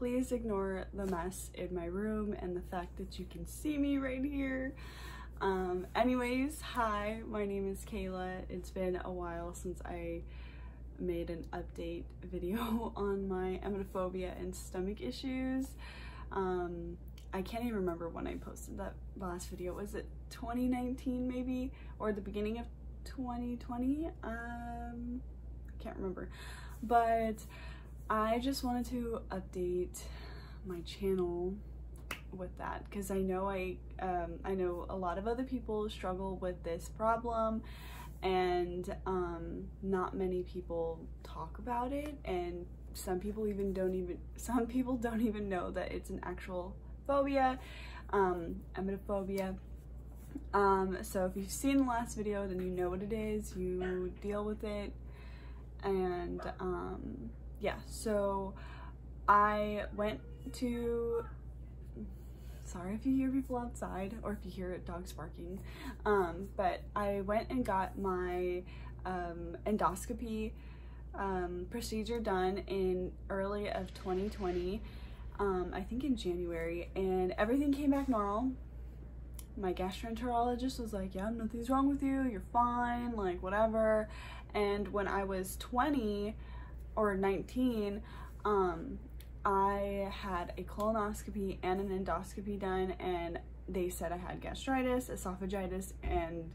please ignore the mess in my room and the fact that you can see me right here. Anyways, hi, my name is Kayla. It's been a while since I made an update video on my emetophobia and stomach issues. I can't even remember when I posted that last video. Was it 2019 maybe? Or the beginning of 2020? I can't remember. But I just wanted to update my channel with that because I know I know a lot of other people struggle with this problem, and not many people talk about it, and some people don't even know that it's an actual phobia, emetophobia. So if you've seen the last video, then you know what it is, you deal with it. And yeah, so I went to, sorry if you hear people outside or if you hear dogs barking, but I went and got my endoscopy procedure done in early of 2020, I think in January, and everything came back normal. My gastroenterologist was like, yeah, nothing's wrong with you, you're fine, like whatever. And when I was 20 or 19, I had a colonoscopy and an endoscopy done, and they said I had gastritis, esophagitis, and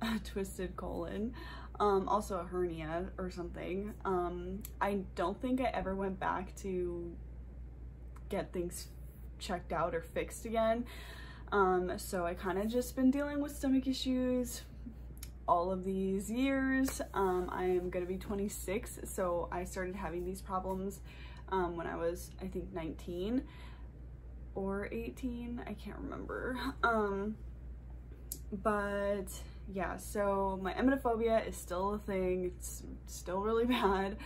a twisted colon, also a hernia or something. I don't think I ever went back to get things checked out or fixed again. So I kind of just been dealing with stomach issues all of these years. I am gonna be 26, so I started having these problems when I was, I think, 19 or 18, I can't remember. But yeah, so my emetophobia is still a thing. It's still really bad.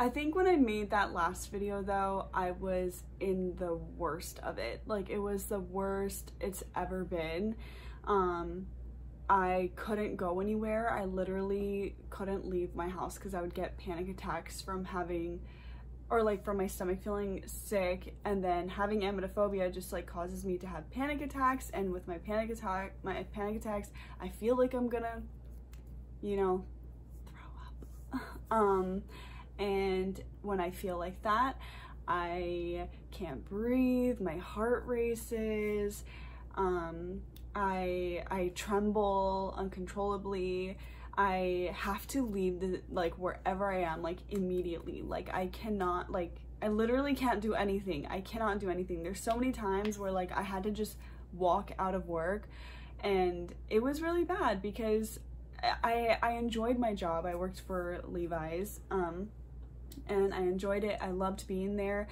I think when I made that last video though, I was in the worst of it. Like, it was the worst it's ever been. I couldn't go anywhere. I literally couldn't leave my house because I would get panic attacks from having, or like from my stomach feeling sick, and then having emetophobia just like causes me to have panic attacks, and with my panic attacks, I feel like I'm gonna, you know, throw up. And when I feel like that, I can't breathe, my heart races, I tremble uncontrollably. I have to leave wherever I am, like, immediately. Like, I cannot, like, I literally can't do anything. I cannot do anything. There's so many times where, like, I had to just walk out of work, and it was really bad because I enjoyed my job. I worked for Levi's, and I enjoyed it. I loved being there,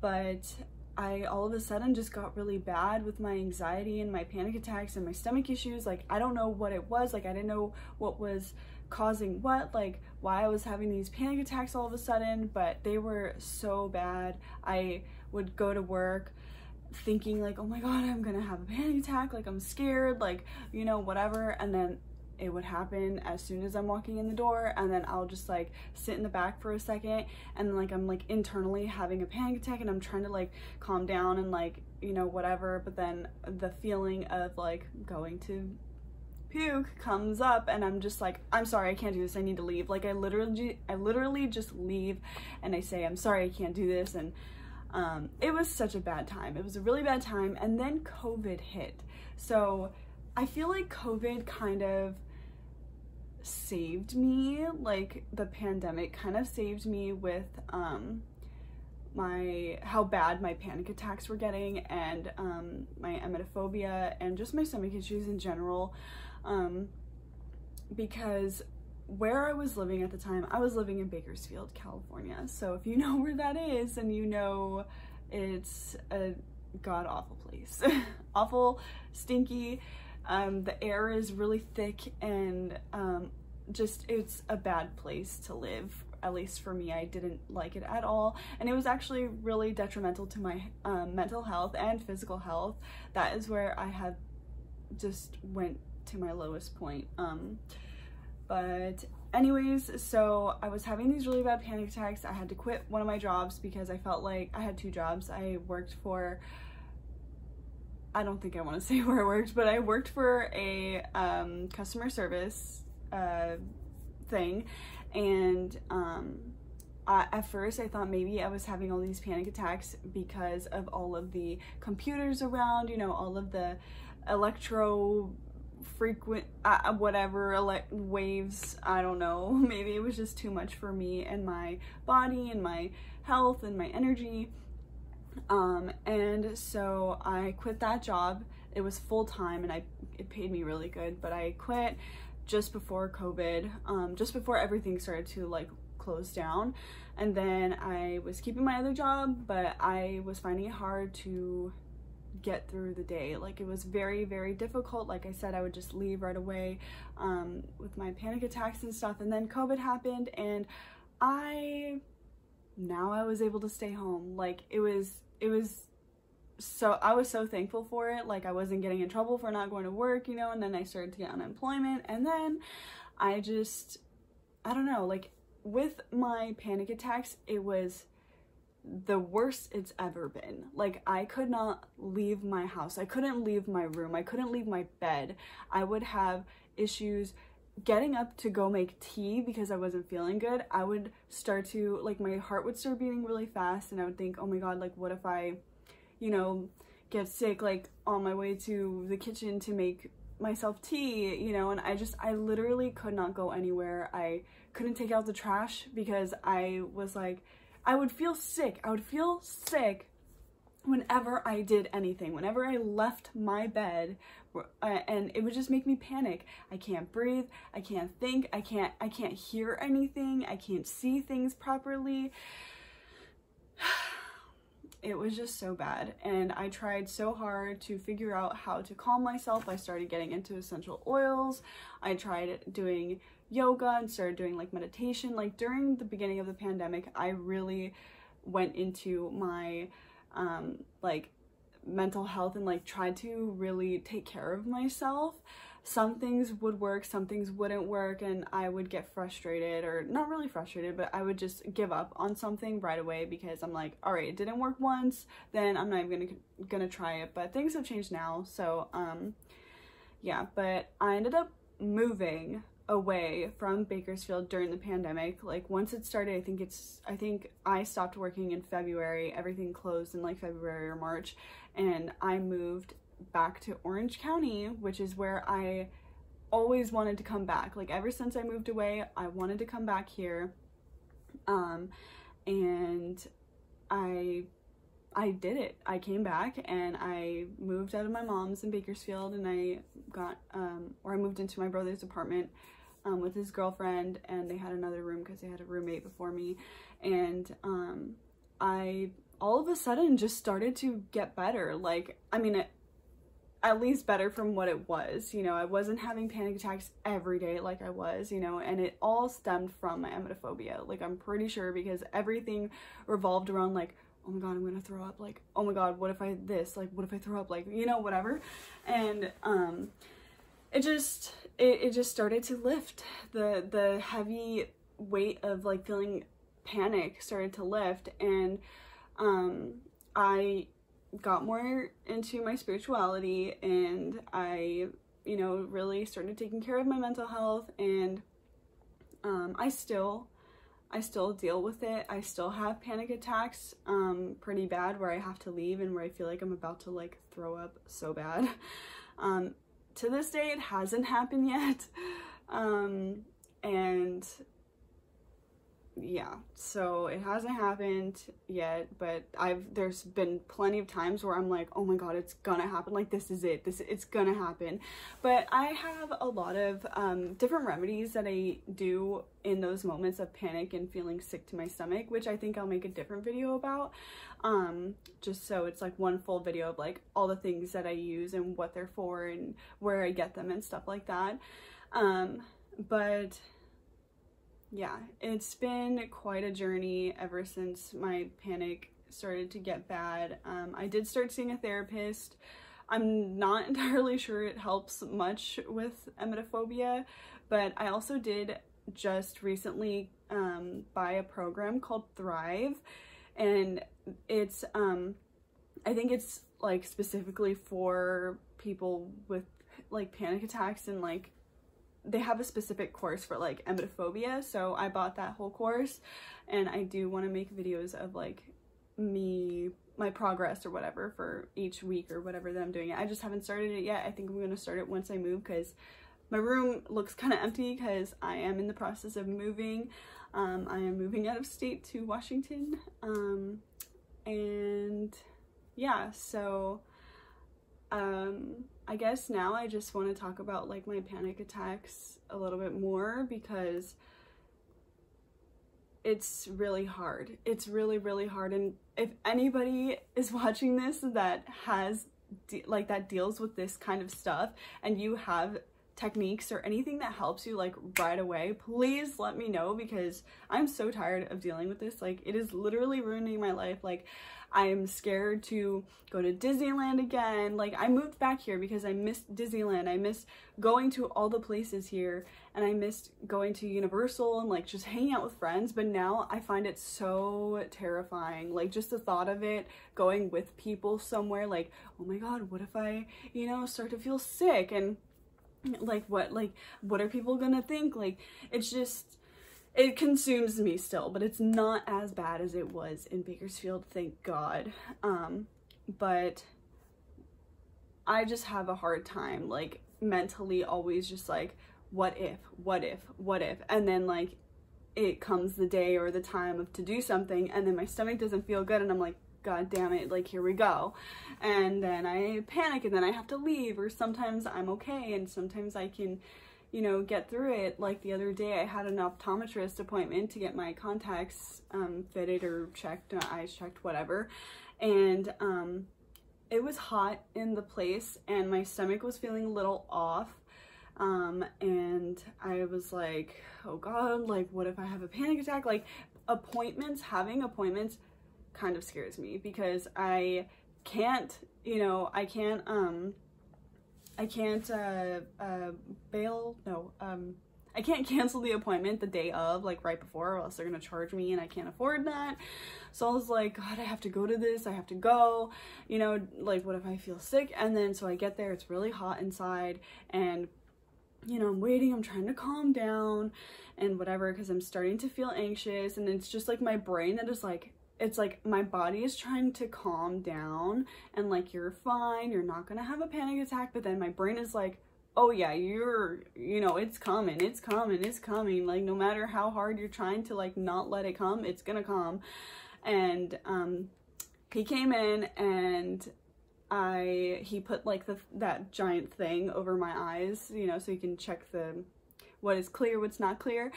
but I all of a sudden just got really bad with my anxiety and my panic attacks and my stomach issues. Like, I don't know what it was. Like, I didn't know what was causing what, like why I was having these panic attacks all of a sudden, but they were so bad. I would go to work thinking like, oh my god, I'm gonna have a panic attack, like I'm scared, like, you know, whatever, and then it would happen as soon as I'm walking in the door, and then I'll just like sit in the back for a second, and like I'm like internally having a panic attack, and I'm trying to like calm down and like, you know, whatever, but then the feeling of like going to puke comes up, and I'm just like, I'm sorry, I can't do this, I need to leave. Like, I literally just leave, and I say, I'm sorry, I can't do this. And it was such a bad time. It was a really bad time. And then COVID hit, so I feel like COVID kind of saved me. Like, the pandemic kind of saved me with how bad my panic attacks were getting, and my emetophobia, and just my stomach issues in general, because where I was living at the time, I was living in Bakersfield, California. So if you know where that is, and you know it's a god-awful place. Awful, stinky, the air is really thick, and just, it's a bad place to live. At least for me, I didn't like it at all, and it was actually really detrimental to my mental health and physical health. That is where I have just went to my lowest point. But Anyways, so I was having these really bad panic attacks. I had to quit one of my jobs because I felt like I had 2 jobs. I worked for, I don't think I want to say where I worked, but I worked for a customer service thing, and at first I thought maybe I was having all these panic attacks because of all of the computers around, you know, all of the frequent whatever waves. I don't know, maybe it was just too much for me and my body and my health and my energy. And so I quit that job. It was full-time and it paid me really good, but I quit just before COVID, just before everything started to like close down. And then I was keeping my other job, but I was finding it hard to get through the day. Like, it was very, very difficult. Like I said, I would just leave right away with my panic attacks and stuff. And then COVID happened, and I was able to stay home. Like, I was so thankful for it. Like, I wasn't getting in trouble for not going to work, you know, and then I started to get unemployment. And then I don't know, like, with my panic attacks, it was the worst it's ever been. Like, I could not leave my house. I couldn't leave my room. I couldn't leave my bed. I would have issues getting up to go make tea because I wasn't feeling good. I would start to, like, my heart would start beating really fast, and I would think, oh my god, like, what if I, you know, get sick, like, on my way to the kitchen to make myself tea, you know. And I literally could not go anywhere. I couldn't take out the trash because I was like, I would feel sick. I would feel sick whenever I did anything, whenever I left my bed, and it would just make me panic. I can't breathe, I can't think, I can't hear anything, I can't see things properly. It was just so bad, and I tried so hard to figure out how to calm myself. I started getting into essential oils. I tried doing yoga and started doing like meditation. Like, during the beginning of the pandemic, I really went into my like mental health and like tried to really take care of myself. Some things would work, some things wouldn't work, and I would get frustrated, or not really frustrated, but I would just give up on something right away because I'm like, all right, it didn't work once, then I'm not even gonna try it. But things have changed now, so yeah. But I ended up moving away from Bakersfield during the pandemic. Like, once it started, I think I stopped working in February. Everything closed in like February or March, and I moved back to Orange County, which is where I always wanted to come back. Like, ever since I moved away, I wanted to come back here. And I did it. I came back and I moved out of my mom's in Bakersfield, and I moved into my brother's apartment with his girlfriend, and they had another room because they had a roommate before me. And I all of a sudden just started to get better. Like, I mean, at least better from what it was, you know. I wasn't having panic attacks every day like I was, you know, and it all stemmed from my emetophobia. Like, I'm pretty sure, because everything revolved around like, oh my god, I'm gonna throw up, like, oh my god, what if I this, like, what if I throw up, like, you know, whatever. And it just started to lift. The heavy weight of like feeling panic started to lift, and I got more into my spirituality, and I, you know, really started taking care of my mental health. And I still deal with it. I still have panic attacks pretty bad, where I have to leave and where I feel like I'm about to like throw up so bad. To this day, it hasn't happened yet. And yeah, so it hasn't happened yet, but there's been plenty of times where I'm like, oh my god, it's gonna happen, like, this is it, it's gonna happen. But I have a lot of different remedies that I do in those moments of panic and feeling sick to my stomach, which I think I'll make a different video about, just so it's like one full video of like all the things that I use and what they're for and where I get them and stuff like that. But yeah, it's been quite a journey ever since my panic started to get bad. I did start seeing a therapist. I'm not entirely sure it helps much with emetophobia, but I also did just recently by a program called Thrive, and it's I think it's like specifically for people with like panic attacks, and like they have a specific course for like emetophobia. So I bought that whole course, and I do want to make videos of like my progress or whatever for each week or whatever that I'm doing it. I just haven't started it yet. I think I'm going to start it once I move, because my room looks kind of empty because I am in the process of moving. I am moving out of state to Washington, and yeah, so I guess now I just want to talk about like my panic attacks a little bit more, because it's really hard. It's really, really hard. And if anybody is watching this that has that deals with this kind of stuff, and you have techniques or anything that helps you like right away, please let me know, because I'm so tired of dealing with this. Like, it is literally ruining my life. Like, I'm scared to go to Disneyland again. Like, I moved back here because I missed Disneyland. I missed going to all the places here, and I missed going to Universal and like just hanging out with friends. But now I find it so terrifying. Like, just the thought of it, going with people somewhere, like, oh my God, what if I, you know, start to feel sick? And like, what are people gonna think? Like, it's just, it consumes me still, but it's not as bad as it was in Bakersfield, thank God. But I just have a hard time, like, mentally always just like, what if, and then like it comes the day or the time to do something, and then my stomach doesn't feel good, and I'm like, God damn it, like, here we go. And then I panic, and then I have to leave, or sometimes I'm okay, and sometimes I can, you know, get through it. Like the other day I had an optometrist appointment to get my contacts fitted or checked, eyes checked, whatever, and it was hot in the place, and my stomach was feeling a little off, and I was like, oh God, like, what if I have a panic attack? Like, having appointments kind of scares me, because I can't, you know, I can't I can't cancel the appointment the day of, like right before, or else they're gonna charge me, and I can't afford that. So I was like, God, I have to go to this, I have to go, you know, like, what if I feel sick? And then so I get there, it's really hot inside, and you know, I'm waiting, I'm trying to calm down and whatever, because I'm starting to feel anxious, and it's just like my brain that is like, it's like my body is trying to calm down and like, you're fine, you're not gonna have a panic attack, but then my brain is like, oh yeah, you know, it's coming, like, no matter how hard you're trying to like not let it come, it's gonna come. And he came in, and he put like that giant thing over my eyes, you know, so you can check what is clear, what's not clear.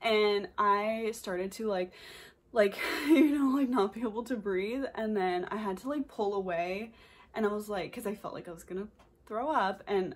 And I started to like, you know, like, not be able to breathe, and then I had to like pull away, and I was like, because I felt like I was gonna throw up, and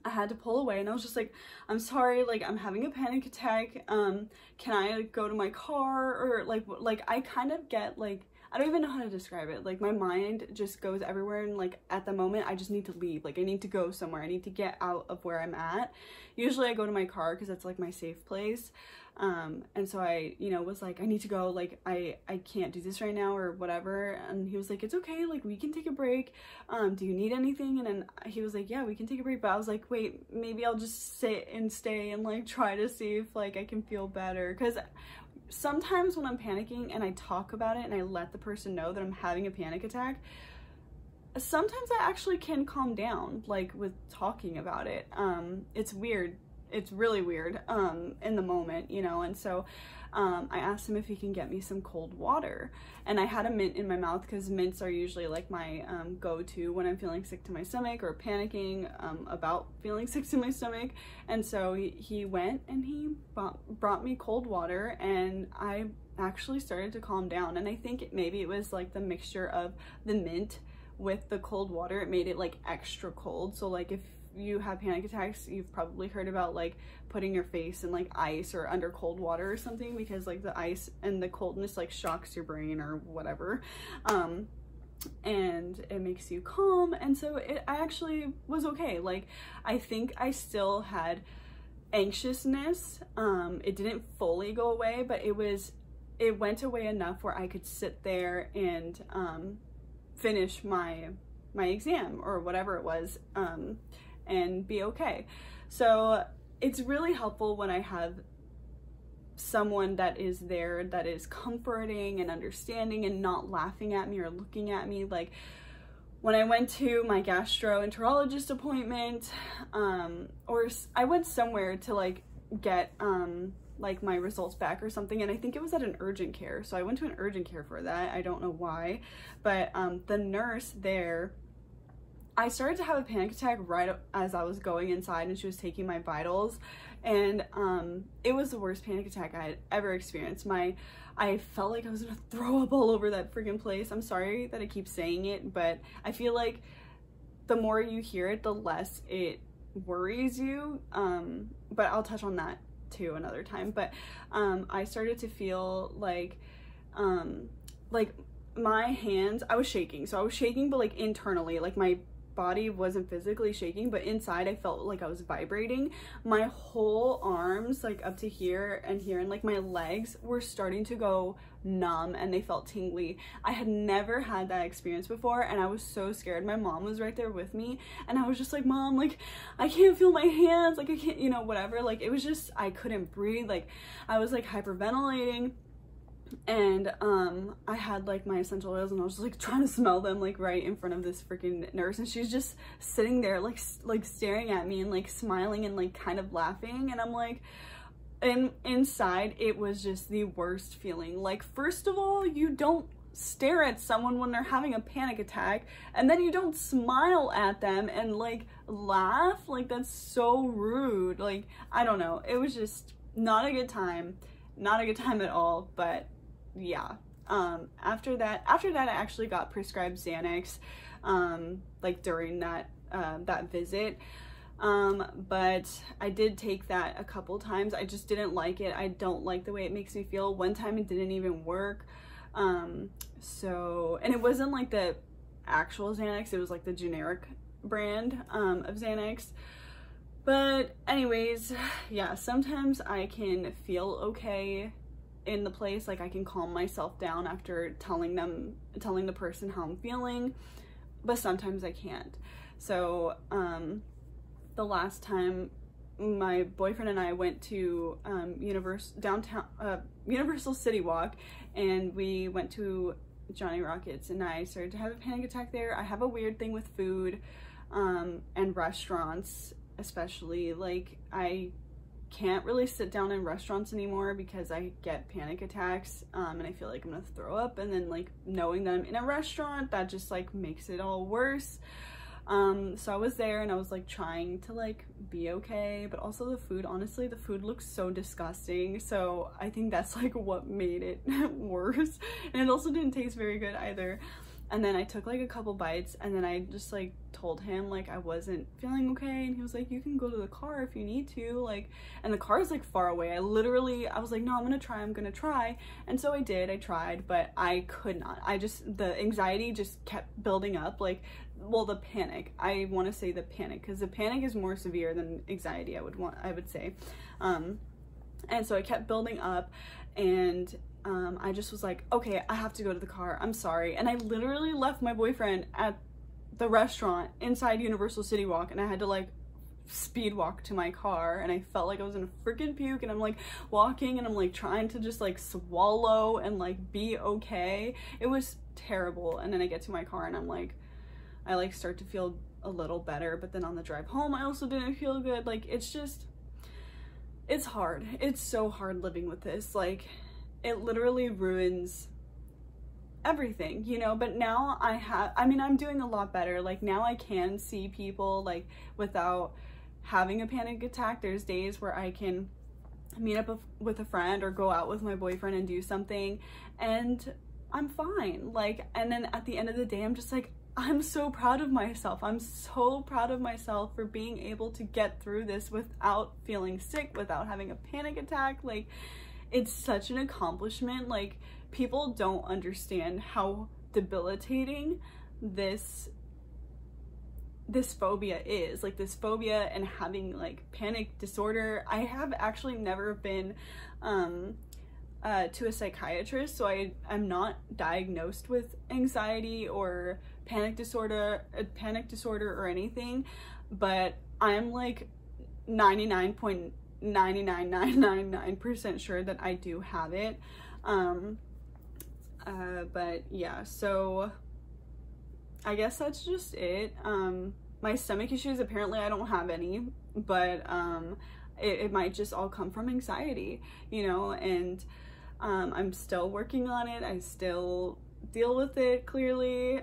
I had to pull away, and I was just like, I'm sorry, like, I'm having a panic attack, can I go to my car? Or like I kind of get like, I don't even know how to describe it, like, my mind just goes everywhere, and like, at the moment I just need to leave, like, I need to go somewhere, I need to get out of where I'm at. Usually I go to my car because that's like my safe place. And so I, you know, was like, I need to go, like, I can't do this right now or whatever. And he was like, it's okay, like, we can take a break. Do you need anything? And then he was like, yeah, we can take a break. But I was like, wait, maybe I'll just sit and stay and like try to see if like I can feel better. Because sometimes when I'm panicking and I talk about it and I let the person know that I'm having a panic attack, sometimes I actually can calm down, like, with talking about it. It's weird. It's really weird in the moment, you know. And so I asked him if he can get me some cold water, and I had a mint in my mouth, because mints are usually like my go-to when I'm feeling sick to my stomach or panicking about feeling sick to my stomach. And so he went and he brought me cold water, and I actually started to calm down. And I think maybe it was like the mixture of the mint with the cold water, it made it like extra cold. So like, if you have panic attacks, you've probably heard about like putting your face in like ice or under cold water or something, because like the ice and the coldness like shocks your brain or whatever, and it makes you calm. And so I actually was okay. Like, I think I still had anxiousness. It didn't fully go away, but it went away enough where I could sit there and finish my exam or whatever it was, and be okay. So it's really helpful when I have someone that is there, that is comforting and understanding and not laughing at me or looking at me. Like when I went to my gastroenterologist appointment, or I went somewhere to like get like my results back or something, and I think it was at an urgent care. So I went to an urgent care for that. I don't know why, but the nurse there, I started to have a panic attack right as I was going inside and she was taking my vitals, and it was the worst panic attack I had ever experienced. I felt like I was gonna throw up all over that freaking place. I'm sorry that I keep saying it, but I feel like the more you hear it, the less it worries you. But I'll touch on that too another time. But I started to feel like my hands, I was shaking. So I was shaking, but like internally, like my body wasn't physically shaking, but inside I felt like I was vibrating. My whole arms, like up to here, and like my legs were starting to go numb and they felt tingly. I had never had that experience before, and I was so scared. My mom was right there with me, and I was just like, Mom, like I can't feel my hands, like I can't, you know, whatever. Like it was just, I couldn't breathe. Like I was like hyperventilating. And I had like my essential oils, and I was just like trying to smell them like right in front of this freaking nurse, and she's just sitting there like staring at me and like smiling and like kind of laughing, and I'm like, and inside it was just the worst feeling. Like, first of all, you don't stare at someone when they're having a panic attack, and then you don't smile at them and like laugh. Like that's so rude. Like I don't know, it was just not a good time at all. But yeah, after that I actually got prescribed Xanax like during that visit, but I did take that a couple times. I just didn't like it. I don't like the way it makes me feel. One time it didn't even work, so, and it wasn't like the actual Xanax, it was like the generic brand of Xanax. But anyways, yeah, sometimes I can feel okay in the place, like I can calm myself down after telling the person how I'm feeling, but sometimes I can't. So the last time my boyfriend and I went to Universal City Walk, and we went to Johnny Rockets, and I started to have a panic attack there. I have a weird thing with food and restaurants, especially. Like I can't really sit down in restaurants anymore because I get panic attacks, and I feel like I'm gonna throw up, and then like knowing that I'm in a restaurant, that just like makes it all worse. So I was there and I was like trying to like be okay, but also the food, honestly, the food looks so disgusting, so I think that's like what made it worse. And it also didn't taste very good either. And then I took like a couple bites, and then I just like told him like I wasn't feeling okay, and he was like, you can go to the car if you need to, like, and the car is like far away. I was like, no, I'm gonna try. And so I did, I tried, but I could not. The anxiety just kept building up. Like, well, the panic, I want to say the panic, because the panic is more severe than anxiety, I would say. And so it kept building up, and I just was like, okay, I have to go to the car, I'm sorry. And I literally left my boyfriend at the restaurant inside Universal City Walk, and I had to like speed walk to my car, and I felt like I was gonna freaking puke, and I'm like walking, and I'm like trying to just like swallow and like be okay. It was terrible. And then I get to my car, and I'm like, I like start to feel a little better, but then on the drive home I also didn't feel good. Like it's hard. It's so hard living with this. Like it literally ruins everything, you know. But now I'm doing a lot better. Like now I can see people like without having a panic attack. There's days where I can meet up with a friend or go out with my boyfriend and do something, and I'm fine. Like, and then at the end of the day, I'm just like, I'm so proud of myself. I'm so proud of myself for being able to get through this without feeling sick, without having a panic attack. Like, it's such an accomplishment. Like, people don't understand how debilitating this this phobia is, like this phobia and having like panic disorder. I have actually never been to a psychiatrist, so I'm not diagnosed with anxiety or panic disorder or anything, but I'm like 99.99999% sure that I do have it. But yeah, so I guess that's just it. My stomach issues, apparently I don't have any, but it might just all come from anxiety, you know, and I'm still working on it. I still deal with it clearly,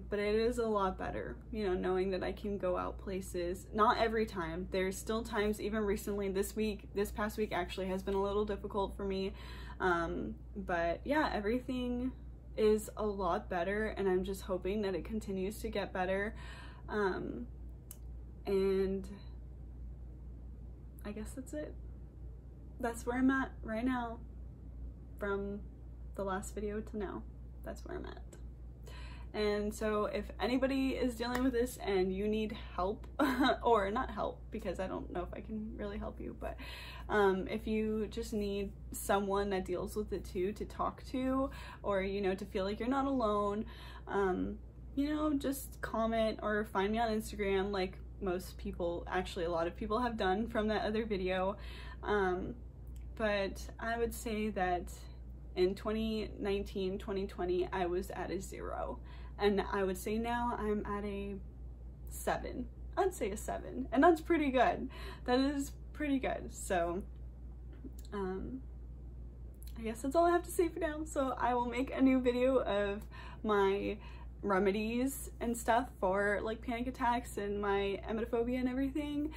but it is a lot better, you know, knowing that I can go out places. Not every time. There's still times, even recently this past week actually has been a little difficult for me, but yeah, everything is a lot better, and I'm just hoping that it continues to get better. And I guess that's it. That's where I'm at right now. From the last video to now, that's where I'm at. And so if anybody is dealing with this and you need help, or not help, because I don't know if I can really help you, but if you just need someone that deals with it too, to talk to, or, you know, to feel like you're not alone, you know, just comment or find me on Instagram, like most people, actually a lot of people have done from that other video. But I would say that in 2019, 2020, I was at a 0. And I would say now I'm at a 7. I'd say a 7. And that's pretty good. That is pretty good. So, I guess that's all I have to say for now. So I will make a new video of my remedies and stuff for like panic attacks and my emetophobia and everything.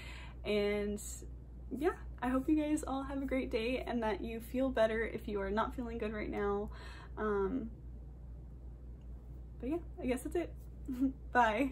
And yeah, I hope you guys all have a great day and that you feel better if you are not feeling good right now. But yeah, I guess that's it. Bye.